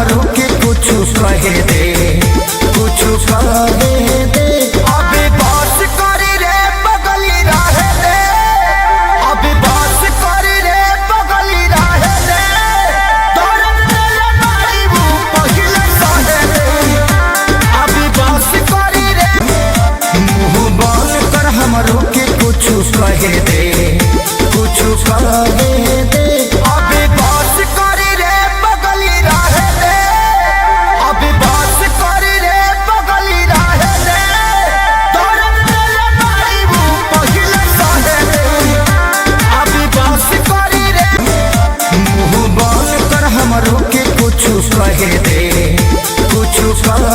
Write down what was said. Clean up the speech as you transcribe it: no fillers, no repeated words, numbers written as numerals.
हमरो के कुछ कहे दे, कुछ कहे दे। अभी बात करी रे बगली रहे दे, अभी बात करी रे बगली रहे दे। तोरे दिल मारी वो पहिले सहे दे, अभी बात करी रे। मुँह बंद कर हमरो के कुछ कहे दे, कुछ कहे दे। अभी बात करी रे बगली रहे दे, अभी बात करी रे बगली रहे दे। तोरे दिल मारी वो पहिले सहे दे, अभी बात करी रे। मुँह बंद कर हमरो के कुछ कहे दे, कुछ कहे